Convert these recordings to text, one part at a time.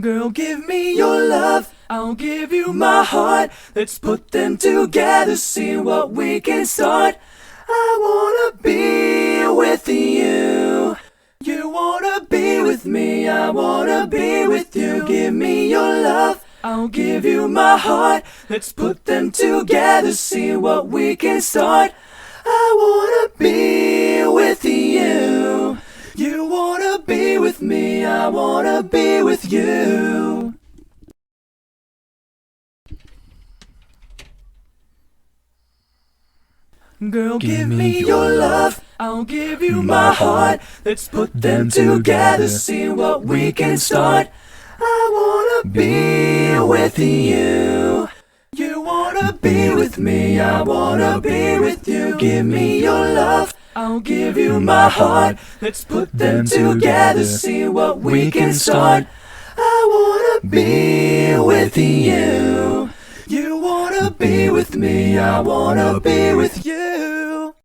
Girl, give me your love, I'll give you my heart. Let's put them together, see what we can start. I wanna be with you. You wanna be with me, I wanna be with you. Give me your love, I'll give you my heart. Let's put them together, see what we can start. I wanna be with you. You wanna be with me, I wanna be with you. Girl, give me your love, I'll give you my heart. Let's put them together, see what we can start. I wanna be with you. You wanna be with me, I wanna be with you. Give me your love, I'll give you my heart. Let's put them together, see what we can start. I wanna be with you. You wanna be with me, I wanna be with you.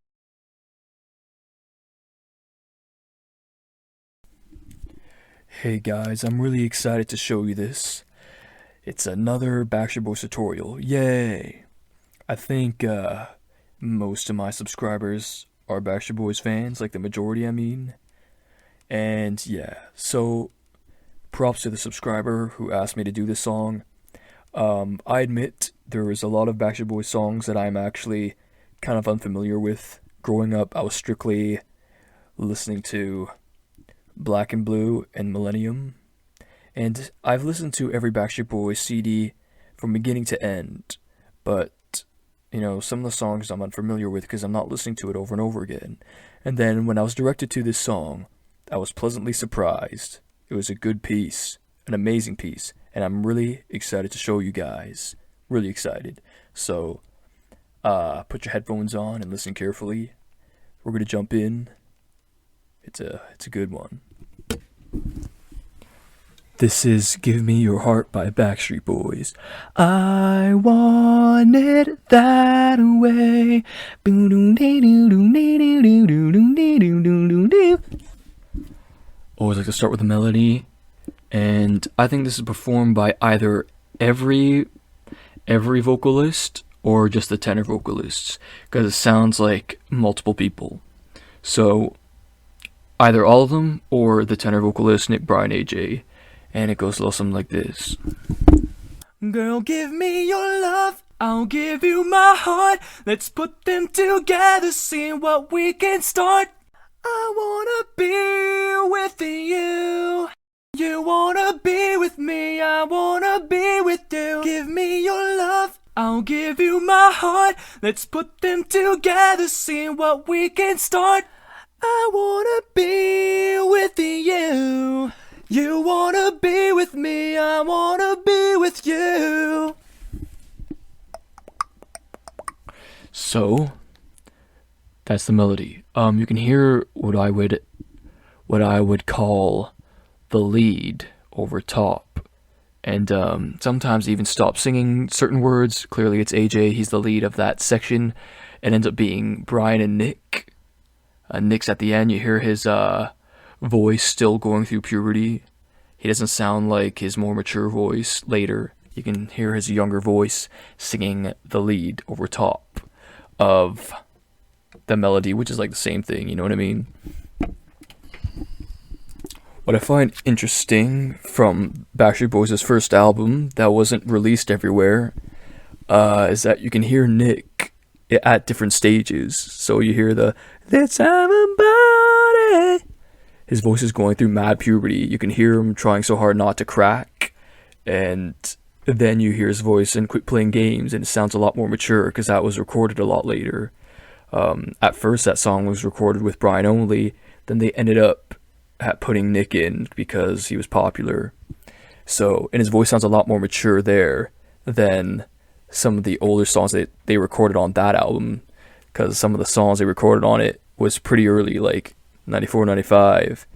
Hey guys, I'm really excited to show you this. It's another Backstreet Boys tutorial. Yay! I think most of my subscribers are Backstreet Boys fans, like the majority I mean. And yeah, so props to the subscriber who asked me to do this song. I admit there is a lot of Backstreet Boys songs that I'm actually kind of unfamiliar with. Growing up, I was strictly listening to Black and Blue and Millennium. And I've listened to every Backstreet Boys CD from beginning to end. But, you know, some of the songs I'm unfamiliar with because I'm not listening to it over and over again. And then when I was directed to this song, I was pleasantly surprised. It was a good piece, an amazing piece. And I'm really excited to show you guys. Really excited. So, put your headphones on and listen carefully. We're going to jump in. It's a good one. This is Give Me Your Heart by Backstreet Boys. I want it that way. Always like to start with a melody. And I think this is performed by either every vocalist or just the tenor vocalists, because it sounds like multiple people. So either all of them or the tenor vocalist Nick, Brian, AJ. And it goes a little something like this. Girl, give me your love, I'll give you my heart. Let's put them together, see what we can start. I wanna be with you. You wanna be with me, I wanna be with you. Give me your love, I'll give you my heart. Let's put them together, see what we can start. I wanna be with you. You wanna be with me, I wanna be with you. So that's the melody. You can hear what I would call the lead over top, and sometimes even stop singing certain words. Clearly it's AJ, he's the lead of that section. It ends up being Brian and Nick. Nick's at the end. You hear his voice still going through puberty. He doesn't sound like his more mature voice later. You can hear his younger voice singing the lead over top of the melody, which is like the same thing, you know what I mean? What I find interesting from Backstreet Boys' first album that wasn't released everywhere is that you can hear Nick at different stages. So you hear the "Let's have a party." His voice is going through mad puberty. You can hear him trying so hard not to crack. And then you hear his voice and Quit Playing Games, and it sounds a lot more mature because that was recorded a lot later. At first, that song was recorded with Brian only. Then they ended up putting Nick in because he was popular. So, and his voice sounds a lot more mature there than some of the older songs that they recorded on that album. Because some of the songs they recorded on it was pretty early, like 94, 95,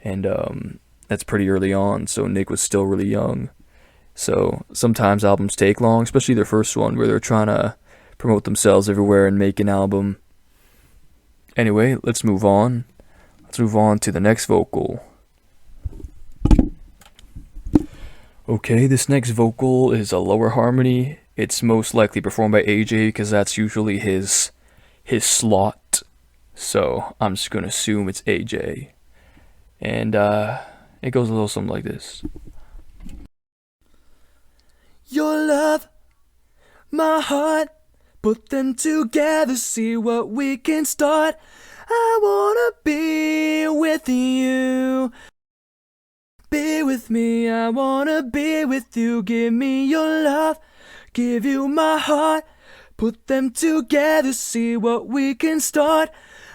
and that's pretty early on, so Nick was still really young. So sometimes albums take long, especially their first one, where they're trying to promote themselves everywhere and make an album. Anyway, let's move on. Let's move on to the next vocal. Okay, this next vocal is a lower harmony. It's most likely performed by AJ because that's usually his slot. So I'm just gonna assume it's AJ. And it goes a little something like this. Your love, my heart, put them together, see what we can start. I wanna be with you. Be with me, I wanna be with you. Give me your love, give you my heart. Put them together, see what we can start.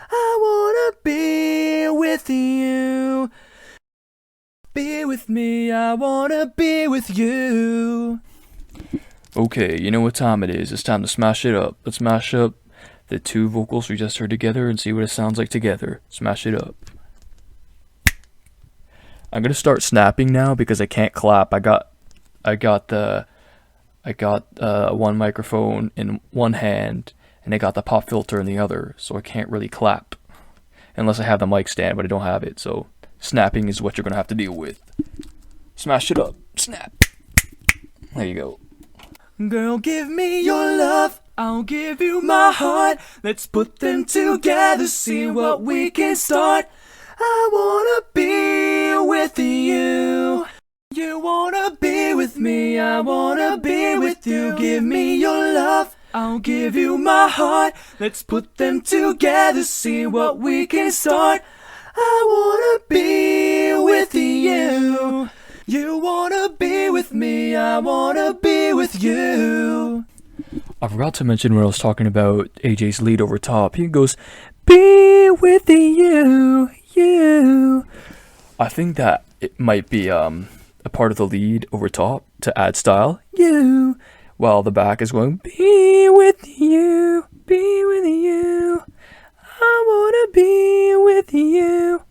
I wanna be with you. Be with me, I wanna be with you. Okay, you know what time it is. It's time to smash it up. Let's mash up the two vocals we just heard together and see what it sounds like together. Smash it up. I'm gonna start snapping now because I can't clap. I got one microphone in one hand and I got the pop filter in the other, so I can't really clap unless I have the mic stand, but I don't have it. So snapping is what you're gonna have to deal with. Smash it up. Snap. There you go. Girl, give me your love, I'll give you my heart. Let's put them together, see what we can start. I wanna be with you. You wanna be with me, I wanna be with you. Give me your love, I'll give you my heart. Let's put them together, see what we can start. I wanna be with you. You wanna be with me, I wanna be with you. I forgot to mention when I was talking about AJ's lead over top. He goes, "Be with you, you." I think that it might be a part of the lead over top to add style, you, while the back is going, "Be with you, be with you. I wanna be with you.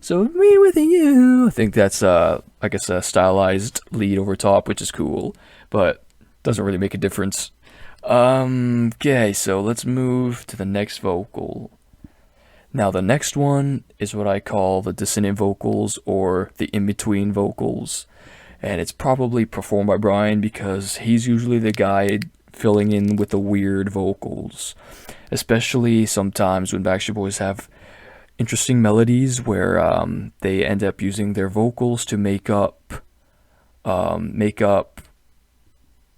So be with you." I think that's I guess a stylized lead over top, which is cool, but doesn't really make a difference. Okay, so let's move to the next vocal. Now the next one is what I call the dissonant vocals, or the in-between vocals. And it's probably performed by Brian because he's usually the guy filling in with the weird vocals. Especially sometimes when Backstreet Boys have interesting melodies where they end up using their vocals to make up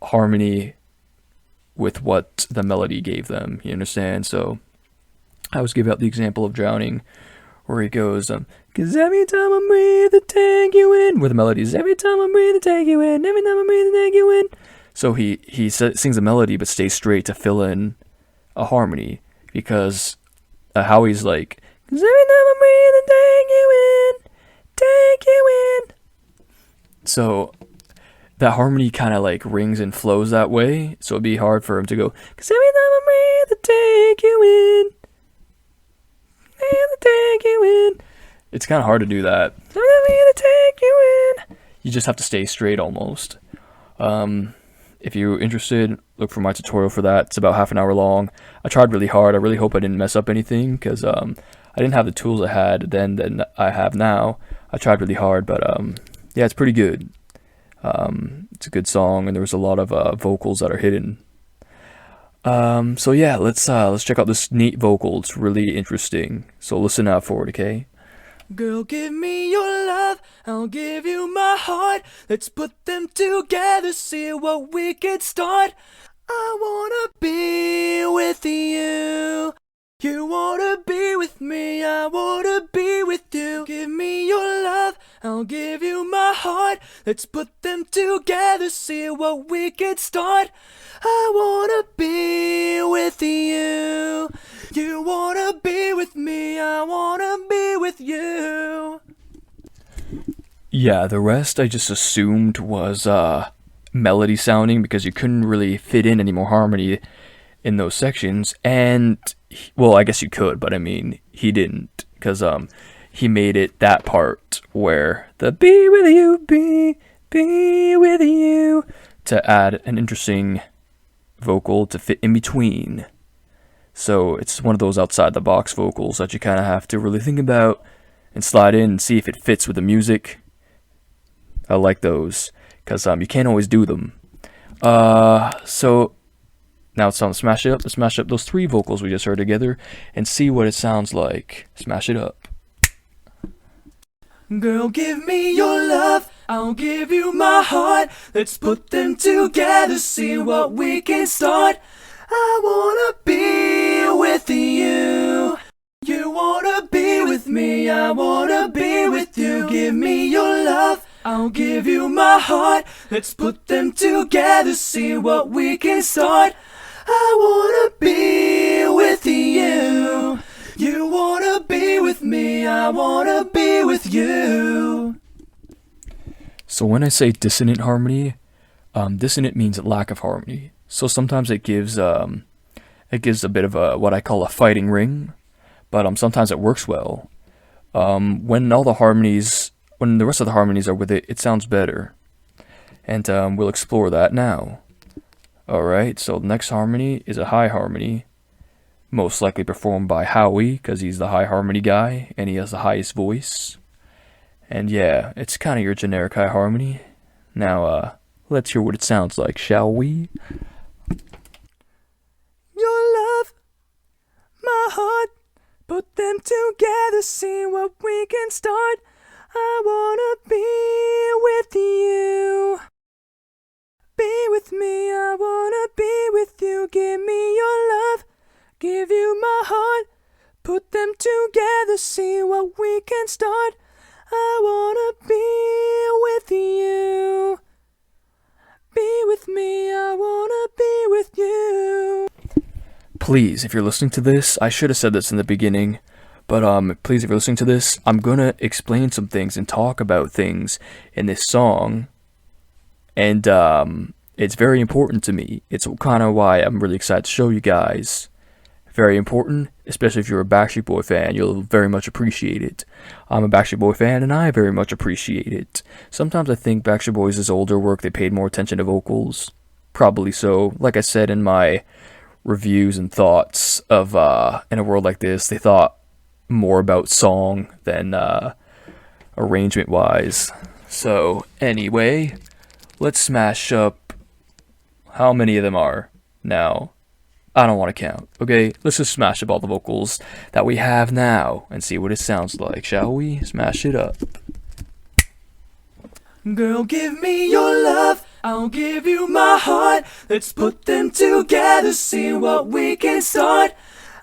harmony with what the melody gave them. You understand? So I always give out the example of Drowning, where he goes, "'Cause every time I breathe, I take you in," where the melody is, "Every time I breathe, I take you in. Every time I breathe, I take you in." So he sings a melody but stays straight to fill in a harmony, because Howie's like, "'Cause every time I breathe, I take you in, take you in." So that harmony kind of like rings and flows that way, so it'd be hard for him to go, "'Cause every time I breathe, I take you in, and I take you in." It's kind of hard to do that. Take you in. You just have to stay straight almost. If you're interested, look for my tutorial for that. It's about half an hour long. I tried really hard. I really hope I didn't mess up anything, because I didn't have the tools I had then than I have now. I tried really hard, but yeah, it's pretty good. It's a good song, and there was a lot of vocals that are hidden. So yeah, let's check out this neat vocal. It's really interesting. So listen out for it, okay? Girl, give me your love, I'll give you my heart. Let's put them together, see what we can start. I wanna be with you. You wanna be with me, I wanna be with you. Give me your love, I'll give you my heart. Let's put them together, see what we can start. I wanna be with you. You wanna be with me, I wanna be with you. Yeah, the rest I just assumed was melody sounding, because you couldn't really fit in any more harmony in those sections. And well, I guess you could, but I mean, he didn't, because he made it that part where the "be with you, be with you," to add an interesting vocal to fit in between. So it's one of those outside the box vocals that you kind of have to really think about and slide in and see if it fits with the music. I like those. because you can't always do them. So now it's time to smash it up. Let's smash up those 3 vocals we just heard together and see what it sounds like. Smash it up. Girl, give me your love, I'll give you my heart. Let's put them together, see what we can start. I wanna be with you. You wanna be with me, I wanna be with you. Give me your love, I'll give you my heart. Let's put them together, see what we can start. I wanna be with you. You wanna be with me, I wanna be with you. So when I say dissonant harmony, dissonant means lack of harmony. So sometimes it gives a bit of a what I call a fighting ring, but sometimes it works well. When the rest of the harmonies are with it, it sounds better, and we'll explore that now. Alright, so the next harmony is a high harmony, most likely performed by Howie, because he's the high harmony guy, and he has the highest voice. And yeah, it's kind of your generic high harmony. Now, let's hear what it sounds like, shall we? Your love, my heart, put them together, see what we can start. I wanna be with you. Be with me, I wanna be with you. Give me your love, give you my heart. Put them together, see what we can start. I wanna be with you. Be with me, I wanna be with you. Please, if you're listening to this, I should have said this in the beginning, but please, if you're listening to this, I'm gonna explain some things and talk about things in this song. And it's very important to me. It's kind of why I'm really excited to show you guys. Very important, especially if you're a Backstreet Boy fan. You'll very much appreciate it. I'm a Backstreet Boy fan, and I very much appreciate it. Sometimes I think Backstreet Boys' older work, they paid more attention to vocals. Probably so. Like I said in my reviews and thoughts of In a World Like This, they thought more about song than arrangement-wise. So, anyway, let's smash up how many of them are now. I don't want to count, okay? Let's just smash up all the vocals that we have now and see what it sounds like, shall we? Smash it up. Girl, give me your love, I'll give you my heart. Let's put them together, see what we can start.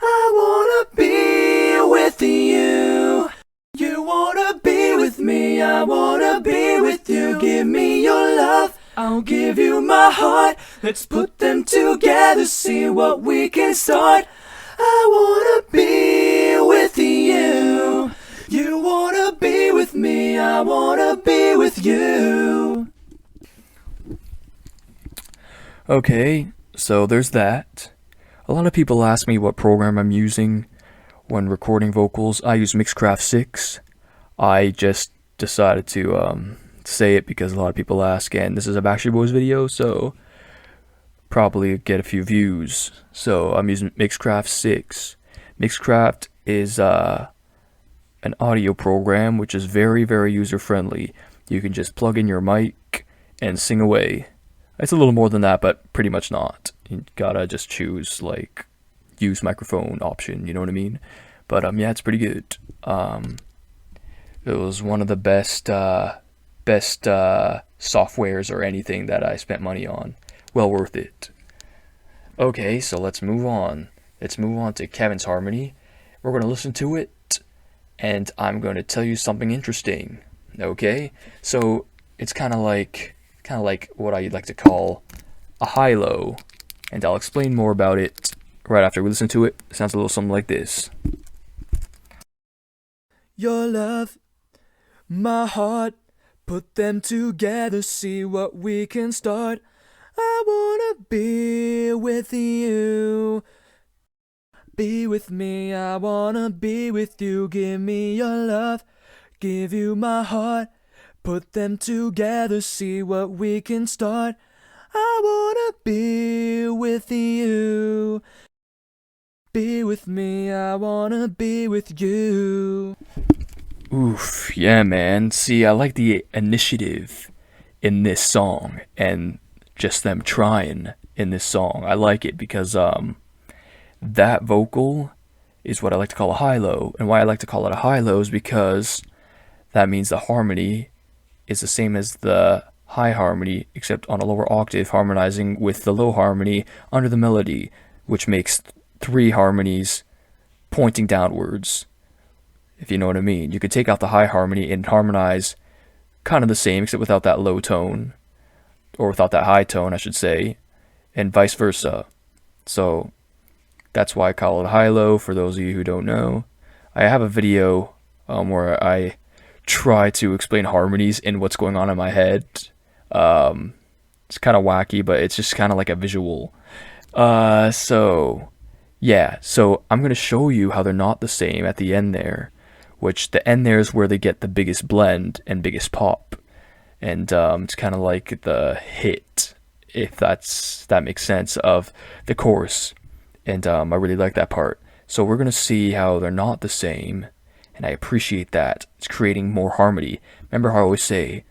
I wanna be with you. You wanna be with me, I wanna be with you. Give me your love, I'll give you my heart. Let's put them together, see what we can start. I wanna be with you. You wanna be with me, I wanna be with you. Okay, so there's that. A lot of people ask me what program I'm using when recording vocals. I use Mixcraft 6. I just decided to say it because a lot of people ask, and this is a Backstreet Boys video, so probably get a few views. So I'm using Mixcraft 6. Mixcraft is an audio program which is very, very user-friendly. You can just plug in your mic and sing away. It's a little more than that, but pretty much not. You gotta just choose, like, use microphone option, you know what I mean? But yeah, it's pretty good. It was one of the best softwares or anything that I spent money on. Well worth it. Okay, so let's move on. Let's move on to Kevin's harmony. We're going to listen to it, and I'm going to tell you something interesting. Okay? So it's kind of like what I like to call a high-low, and I'll explain more about it right after we listen to it. It sounds a little something like this. Your love, my heart, put them together, see what we can start. I wanna be with you. Be with me, I wanna be with you. Give me your love, give you my heart. Put them together, see what we can start. I wanna be with you. Be with me, I wanna be with you. Oof, yeah, man. See, I like the initiative in this song, and just them trying in this song. I like it because that vocal is what I like to call a high-low, and why I like to call it a high-low is because that means the harmony is the same as the high harmony, except on a lower octave, harmonizing with the low harmony under the melody, which makes 3 harmonies pointing downwards, if you know what I mean. You could take out the high harmony and harmonize kind of the same, except without that low tone, or without that high tone, I should say, and vice versa. So that's why I call it high-low, for those of you who don't know. I have a video where I try to explain harmonies and what's going on in my head. It's kind of wacky, but it's just kind of like a visual. So I'm going to show you how they're not the same at the end there, which the end there is where they get the biggest blend and biggest pop. And it's kind of like the hit, if that makes sense, of the chorus. And I really like that part. So we're going to see how they're not the same, and I appreciate that. It's creating more harmony. Remember how I always say,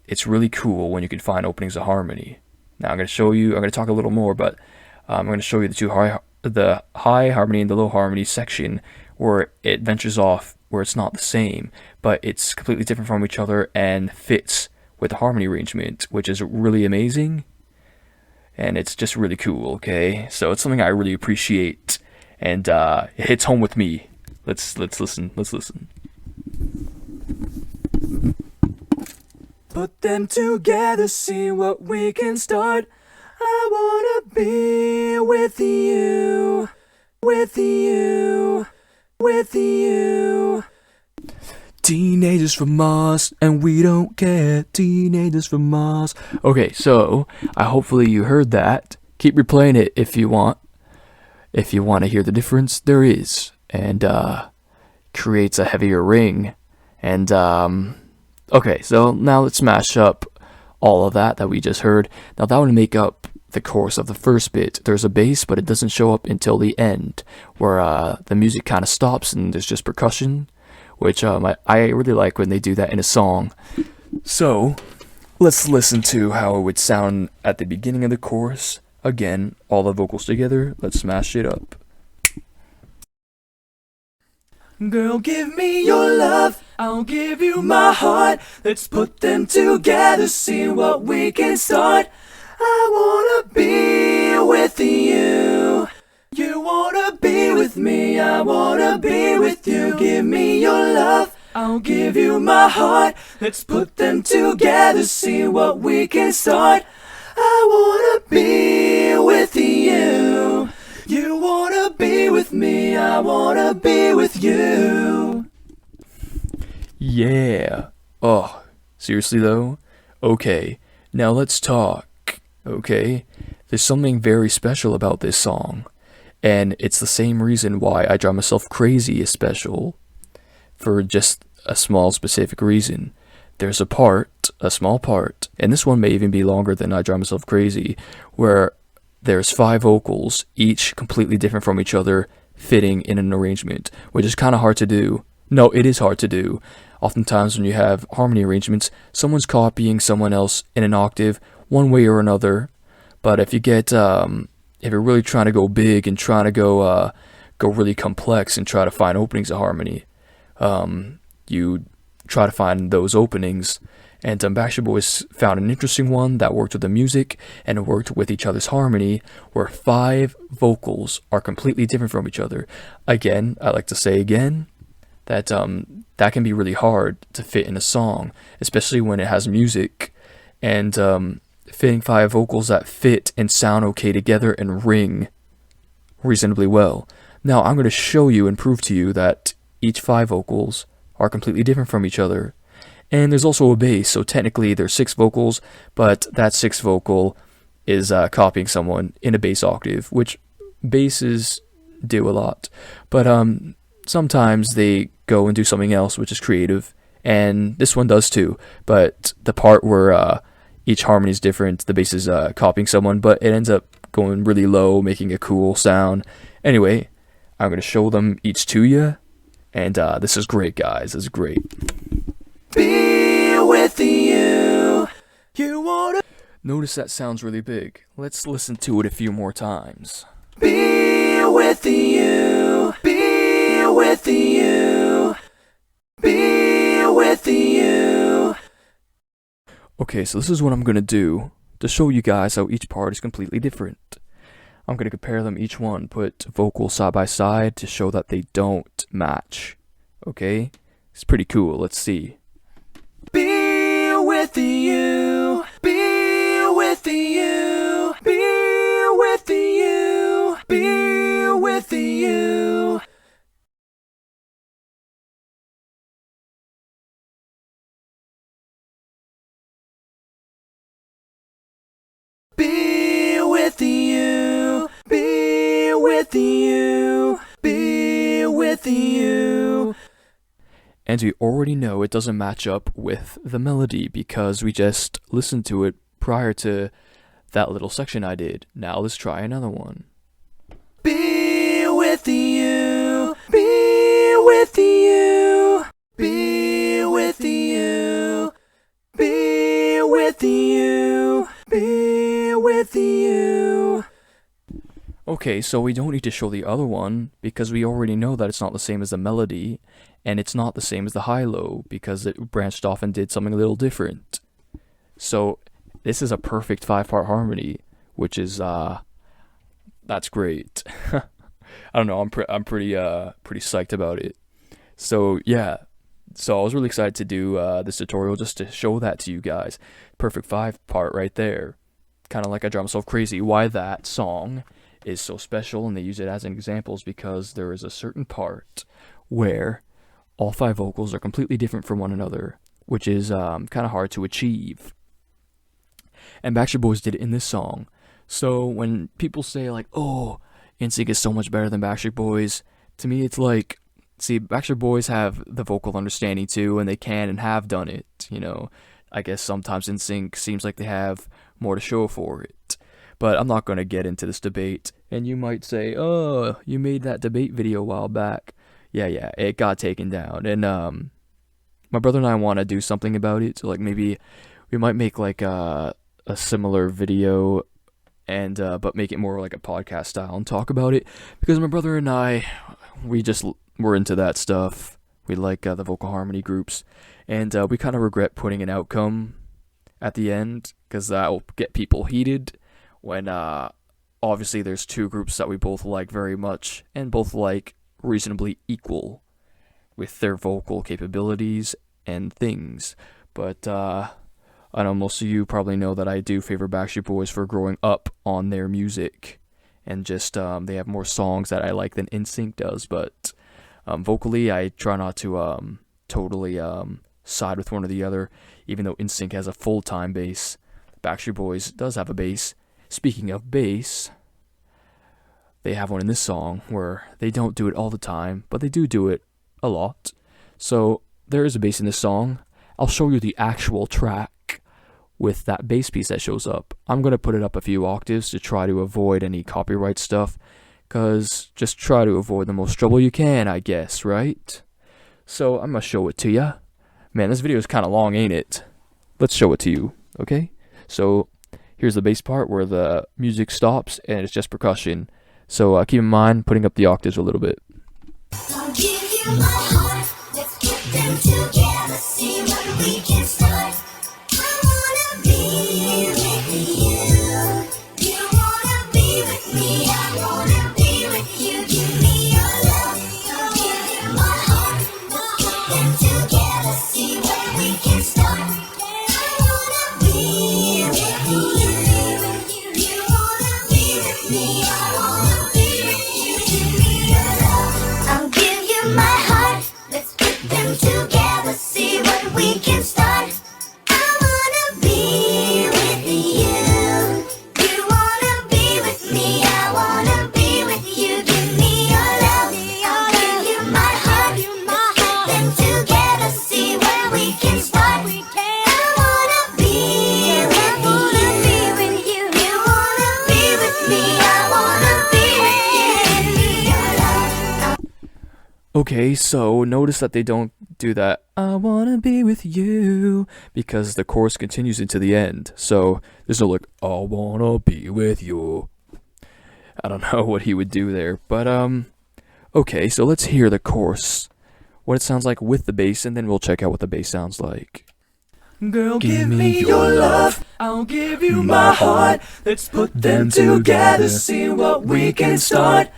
it's really cool when you can find openings of harmony. Now I'm going to talk a little more, but I'm going to show you the high harmony and the low harmony section where it ventures off, where it's not the same, but it's completely different from each other and fits with the harmony arrangement, which is really amazing. And it's just really cool, okay? So it's something I really appreciate, and it hits home with me. Let's listen. Put them together, see what we can start. I wanna be with you, with you, with you. Teenagers from Mars, and we don't care. Teenagers from Mars. Okay, so hopefully you heard that. Keep replaying it if you want. If you want to hear the difference, there is, and creates a heavier ring. And okay, so now let's smash up all of that we just heard. Now that would make up the chorus of the first bit. There's a bass, but it doesn't show up until the end, where the music kind of stops and there's just percussion, which I really like when they do that in a song. So let's listen to how it would sound at the beginning of the chorus. Again, all the vocals together. Let's smash it up. Girl, give me your love, I'll give you my heart. Let's put them together, see what we can start. I wanna be with you. You wanna be with me, I wanna be with you. Give me your love, I'll give you my heart. Let's put them together, see what we can start. I wanna be with you. You wanna be with me, I wanna be with you. Yeah. Oh, seriously though? Okay, now let's talk. Okay? There's something very special about this song. And it's the same reason why I Drive Myself Crazy is special. For just a small specific reason. There's a small part, and this one may even be longer than I Drive Myself Crazy, where there's 5 vocals, each completely different from each other, fitting in an arrangement, which is kind of hard to do. No, it is hard to do. Oftentimes when you have harmony arrangements, someone's copying someone else in an octave, one way or another. But if you get, if you're really trying to go big and trying to go really complex and try to find openings of harmony, you try to find those openings. And Backstreet Boys found an interesting one that worked with the music and worked with each other's harmony, where 5 vocals are completely different from each other. Again, I like to say again that that can be really hard to fit in a song, especially when it has music, and fitting 5 vocals that fit and sound okay together and ring reasonably well. Now I'm going to show you and prove to you that each 5 vocals are completely different from each other. And there's also a bass, so technically there's 6 vocals, but that 6th vocal is copying someone in a bass octave, which basses do a lot. But sometimes they go and do something else, which is creative, and this one does too. But the part where each harmony is different, the bass is copying someone, but it ends up going really low, making a cool sound. Anyway, I'm going to show them each to you, and this is great, guys. This is great. Be with you. Notice that sounds really big. Let's listen to it a few more times. Be with you, be with you, be with you. Okay, so this is what I'm gonna do to show you guys how each part is completely different. I'm gonna compare them each one, put vocals side by side to show that they don't match. Okay? It's pretty cool, let's see. Be with you, be with you, be with you, be with you. Be with you, be with you, be with you. And we already know it doesn't match up with the melody because we just listened to it prior to that little section I did. Now let's try another one. Be with you, be with you, be with you, be with you, be with you. Okay, so we don't need to show the other one because we already know that it's not the same as the melody, and it's not the same as the high-low because it branched off and did something a little different. So this is a perfect 5-part harmony, which is that's great. I don't know, I'm pretty psyched about it. So yeah, so I was really excited to do this tutorial just to show that to you guys. Perfect 5-part right there. Kind of like I drive myself crazy. Why that song is so special, and they use it as an example is because there is a certain part where all 5 vocals are completely different from one another, which is kind of hard to achieve. And Backstreet Boys did it in this song. So when people say like, oh, NSYNC is so much better than Backstreet Boys, to me it's like, see, Backstreet Boys have the vocal understanding too, and they can and have done it, you know. I guess sometimes NSYNC seems like they have more to show for it. But I'm not going to get into this debate, and you might say, oh, you made that debate video a while back. Yeah, it got taken down, and my brother and I want to do something about it, so like maybe we might make like a similar video, and but make it more like a podcast style and talk about it, because my brother and I, we're into that stuff. We like the vocal harmony groups, and we kind of regret putting an outcome at the end, because that'll get people heated, when obviously there's 2 groups that we both like very much, and both like reasonably equal with their vocal capabilities and things. But I know most of you probably know that I do favor Backstreet Boys for growing up on their music, and just they have more songs that I like than NSYNC does, but vocally I try not to totally side with one or the other, even though NSYNC has a full-time bass. Backstreet Boys does have a bass. Speaking of bass, they have one in this song where they don't do it all the time, but they do it a lot. So there is a bass in this song. I'll show you the actual track with that bass piece that shows up. I'm going to put it up a few octaves to try to avoid any copyright stuff, because just try to avoid the most trouble you can, I guess, right? So I'm going to show it to you. Man, this video is kind of long, ain't it? Let's show it to you, okay? So here's the bass part where the music stops and it's just percussion. So keep in mind putting up the octaves a little bit. I'll give you my heart. Let's put them together, see what we can start. I wanna be with you. You wanna be with me. I wanna be with you. Give me your love. I'll give you my heart. Let's put them together, see what we can start. I wanna be with you. You wanna be with me. I wanna be with you. Give me your love. I'll give you my heart. Let's put them together, see what we can start. I wanna be with you. You wanna be with me. I wanna be with you. Give me your love. I'll give you my heart. Let's put them together, see where we can start. I wanna be with you. You wanna be with me. I wanna be with you. Give me your love. Okay, so notice that they don't do that "I wanna be with you" because the chorus continues into the end. So there's no like "I wanna be with you." I don't know what he would do there, but okay, so let's hear the chorus, what it sounds like with the bass, and then we'll check out what the bass sounds like. Girl, give me your love, I'll give you my heart. Let's put them together, see what we can start.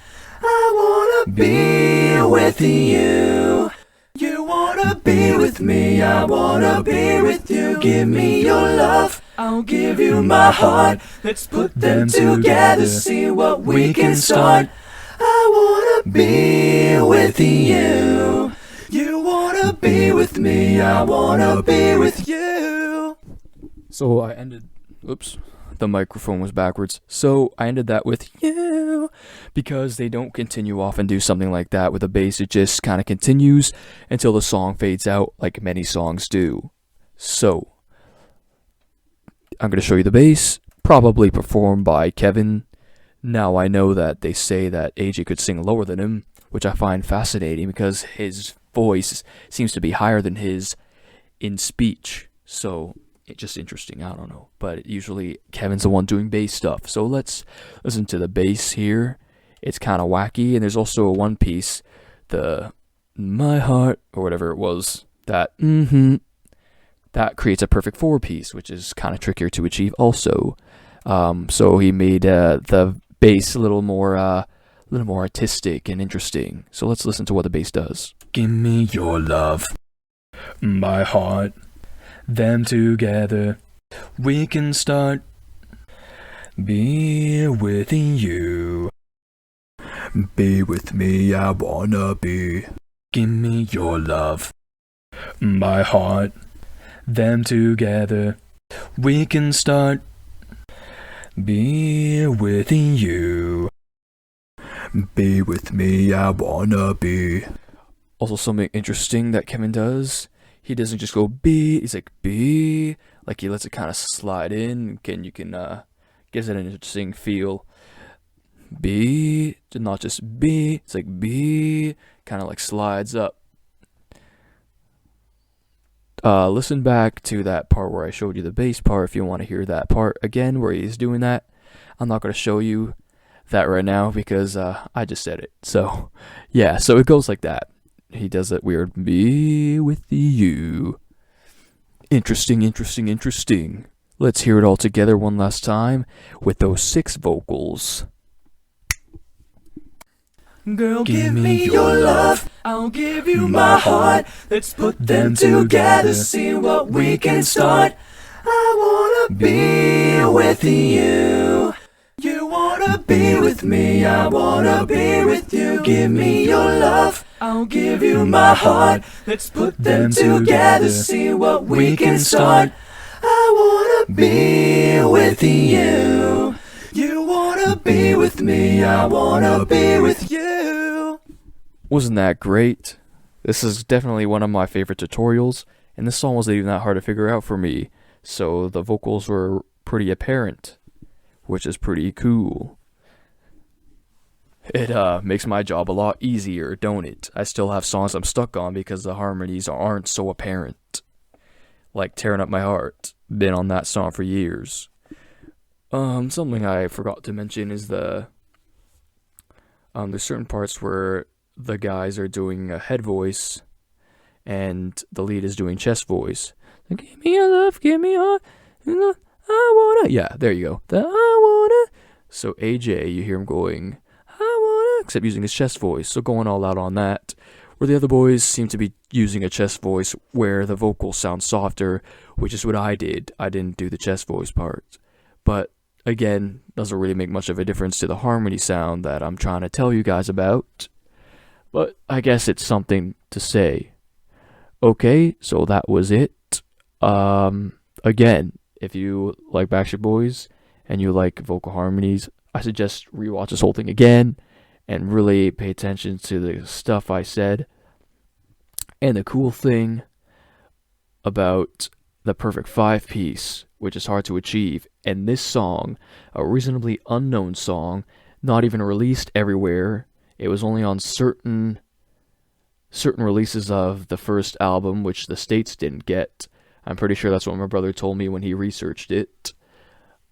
I wanna be with you. You wanna be with me, I wanna be with you. Give me your love, I'll give you my heart. Let's put them together, see what we can start. I wanna be with you. You wanna be with me, I wanna be with you. So I ended, oops, the microphone was backwards. So I ended that with you because they don't continue off and do something like that with a bass. It just kind of continues until the song fades out like many songs do. So I'm going to show you the bass, probably performed by Kevin. Now I know that they say that AJ could sing lower than him, which I find fascinating because his voice seems to be higher than his in speech. So it's just interesting. I don't know. But usually Kevin's the one doing bass stuff. So let's listen to the bass here. It's kind of wacky. And there's also a one piece, the "my heart" or whatever it was, that that creates a perfect four piece, which is kind of trickier to achieve also. So he made the bass a little more artistic and interesting. So let's listen to what the bass does. Give me your love, my heart. Them together, we can start. Be with you. Be with me, I wanna be. Give me your love, my heart. Them together, we can start. Be with you. Be with me, I wanna be. Also, something interesting that Kevin does, he doesn't just go "be," he's like "be," like he lets it kind of slide in. You can gives it an interesting feel. Be, not just "be," it's like "be," kind of like slides up. Listen back to that part where I showed you the bass part if you want to hear that part again where he's doing that. I'm not going to show you that right now because I just said it. So yeah, so it goes like that. He does that weird "be with you." Interesting. Let's hear it all together one last time with those 6 vocals. Girl, give me your love, I'll give you my heart. Let's put them together, see what we can start. I wanna be with you. You wanna be with me, I wanna be with you. Give me your love, I'll give you my heart. Let's put them together, see what we can start. I wanna be with you. You wanna be with me, I wanna be with you. Wasn't that great? This is definitely one of my favorite tutorials, and this song wasn't even that hard to figure out for me, so the vocals were pretty apparent, which is pretty cool. It makes my job a lot easier, don't it? I still have songs I'm stuck on because the harmonies aren't so apparent. Like "Tearing Up My Heart," been on that song for years. Something I forgot to mention is there's certain parts where the guys are doing a head voice and the lead is doing chest voice. Like, "Give me your love, give me your I wanna." Yeah, there you go. The "I wanna." So AJ, you hear him going "I wanna," except using his chest voice, so going all out on that. Where the other boys seem to be using a chest voice where the vocals sound softer, which is what I did. I didn't do the chest voice part. But again, doesn't really make much of a difference to the harmony sound that I'm trying to tell you guys about. But I guess it's something to say. Okay, so that was it. Again, if you like Backstreet Boys and you like vocal harmonies, I suggest rewatch this whole thing again and really pay attention to the stuff I said. And the cool thing about the perfect 5-piece, which is hard to achieve, and this song, a reasonably unknown song, not even released everywhere. It was only on certain certain releases of the first album, which the States didn't get. I'm pretty sure that's what my brother told me when he researched it.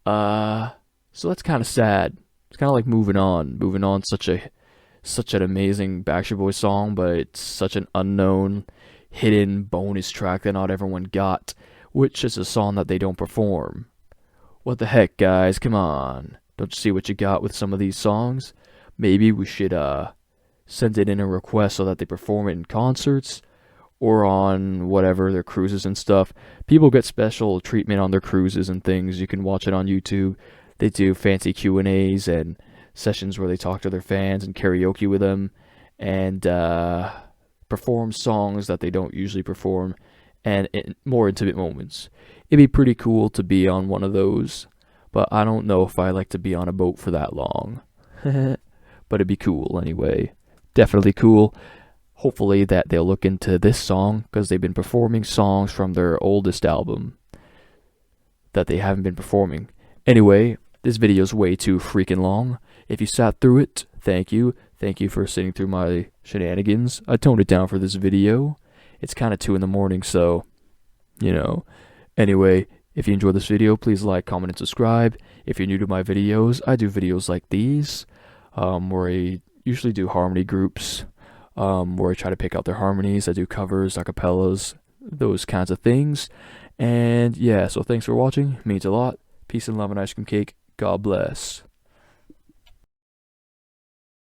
So that's kind of sad. It's kind of like moving on. Such an amazing Backstreet Boys song, but it's such an unknown, hidden bonus track that not everyone got, which is a song that they don't perform. What the heck, guys? Come on. Don't you see what you got with some of these songs? Maybe we should send it in a request so that they perform it in concerts or on whatever, their cruises and stuff. People get special treatment on their cruises and things. You can watch it on YouTube. They do fancy Q&As and sessions where they talk to their fans and karaoke with them and perform songs that they don't usually perform and in more intimate moments. It'd be pretty cool to be on one of those, but I don't know if I like to be on a boat for that long. But it'd be cool anyway. Definitely cool. Hopefully that they'll look into this song, because they've been performing songs from their oldest album that they haven't been performing. Anyway, this video's way too freaking long. If you sat through it, thank you. Thank you for sitting through my shenanigans. I toned it down for this video. It's kind of 2 in the morning, so, you know. Anyway, if you enjoyed this video, please like, comment, and subscribe. If you're new to my videos, I do videos like these, where I usually do harmony groups, where I try to pick out their harmonies. I do covers, acapellas, those kinds of things. And yeah, so thanks for watching. It means a lot. Peace and love and ice cream cake. God bless.